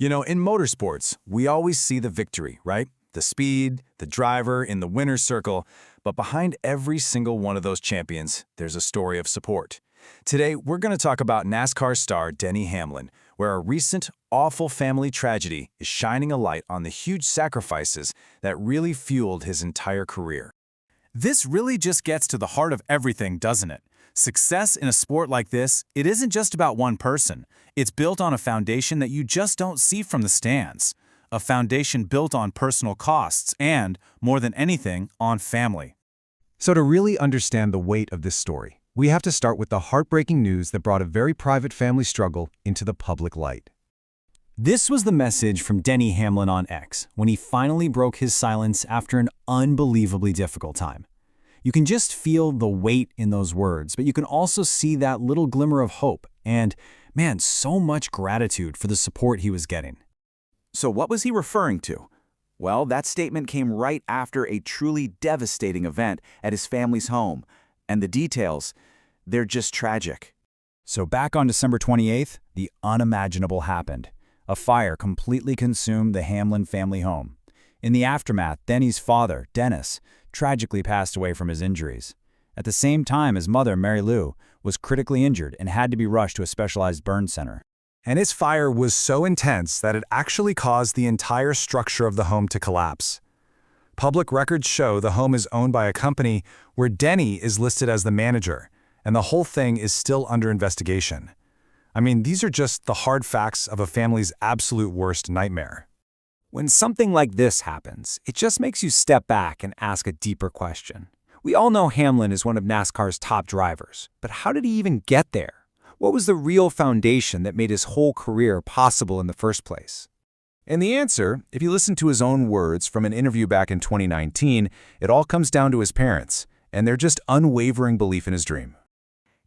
In motorsports, we always see the victory, right? The speed, the driver in the winner's circle, but behind every single one of those champions, there's a story of support. Today, we're going to talk about NASCAR star Denny Hamlin, where a recent, awful family tragedy is shining a light on the huge sacrifices that really fueled his entire career. This really just gets to the heart of everything, doesn't it? Success in a sport like this, it isn't just about one person. It's built on a foundation that you just don't see from the stands. A foundation built on personal costs and, more than anything, on family. So to really understand the weight of this story, we have to start with the heartbreaking news that brought a very private family struggle into the public light. This was the message from Denny Hamlin on X when he finally broke his silence after an unbelievably difficult time. You can just feel the weight in those words, but you can also see that little glimmer of hope and, man, so much gratitude for the support he was getting. So what was he referring to? Well, that statement came right after a truly devastating event at his family's home, and the details, they're just tragic. So back on December 28th, the unimaginable happened. A fire completely consumed the Hamlin family home. In the aftermath, Denny's father, Dennis, tragically passed away from his injuries. At the same time, his mother, Mary Lou, was critically injured and had to be rushed to a specialized burn center. And his fire was so intense that it actually caused the entire structure of the home to collapse. Public records show the home is owned by a company where Denny is listed as the manager, and the whole thing is still under investigation. I mean, these are just the hard facts of a family's absolute worst nightmare. When something like this happens, it just makes you step back and ask a deeper question. We all know Hamlin is one of NASCAR's top drivers, but how did he even get there? What was the real foundation that made his whole career possible in the first place? And the answer, if you listen to his own words from an interview back in 2019, it all comes down to his parents and their just unwavering belief in his dream.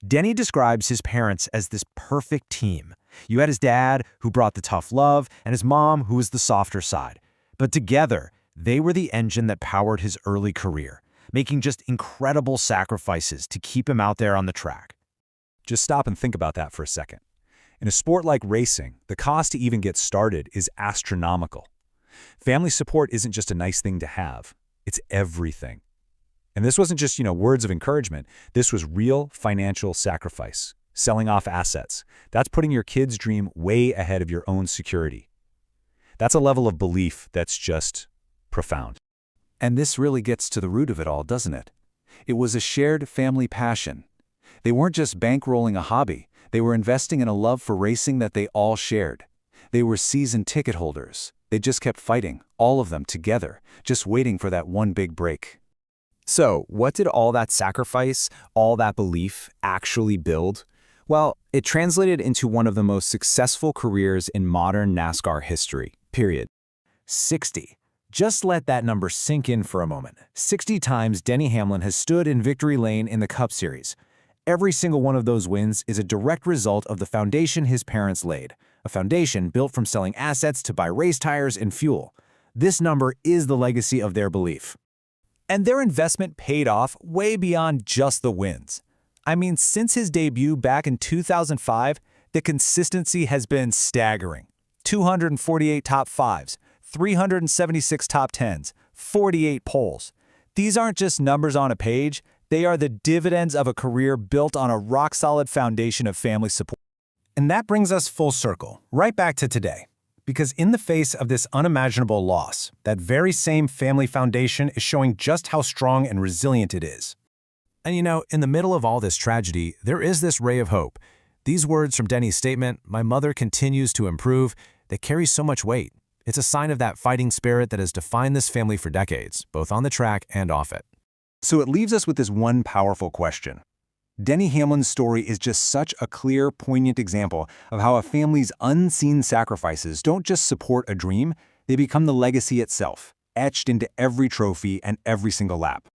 Denny describes his parents as this perfect team. You had his dad, who brought the tough love, and his mom, who was the softer side. But together, they were the engine that powered his early career, making just incredible sacrifices to keep him out there on the track. Just stop and think about that for a second. In a sport like racing, the cost to even get started is astronomical. Family support isn't just a nice thing to have, it's everything. And this wasn't just, words of encouragement. This was real financial sacrifice, selling off assets. That's putting your kid's dream way ahead of your own security. That's a level of belief that's just profound. And this really gets to the root of it all, doesn't it? It was a shared family passion. They weren't just bankrolling a hobby. They were investing in a love for racing that they all shared. They were season ticket holders. They just kept fighting, all of them together, just waiting for that one big break. So, what did all that sacrifice, all that belief, actually build? Well, it translated into one of the most successful careers in modern NASCAR history, period. 60. Just let that number sink in for a moment. 60 times Denny Hamlin has stood in victory lane in the Cup Series. Every single one of those wins is a direct result of the foundation his parents laid, a foundation built from selling assets to buy race tires and fuel. This number is the legacy of their belief. And their investment paid off way beyond just the wins. I mean, since his debut back in 2005, the consistency has been staggering. 248 top fives, 376 top tens, 48 poles. These aren't just numbers on a page, they are the dividends of a career built on a rock-solid foundation of family support. And that brings us full circle, right back to today. Because in the face of this unimaginable loss, that very same family foundation is showing just how strong and resilient it is. And in the middle of all this tragedy, there is this ray of hope. These words from Denny's statement, "My mother continues to improve," they carry so much weight. It's a sign of that fighting spirit that has defined this family for decades, both on the track and off it. So it leaves us with this one powerful question. Denny Hamlin's story is just such a clear, poignant example of how a family's unseen sacrifices don't just support a dream, they become the legacy itself, etched into every trophy and every single lap.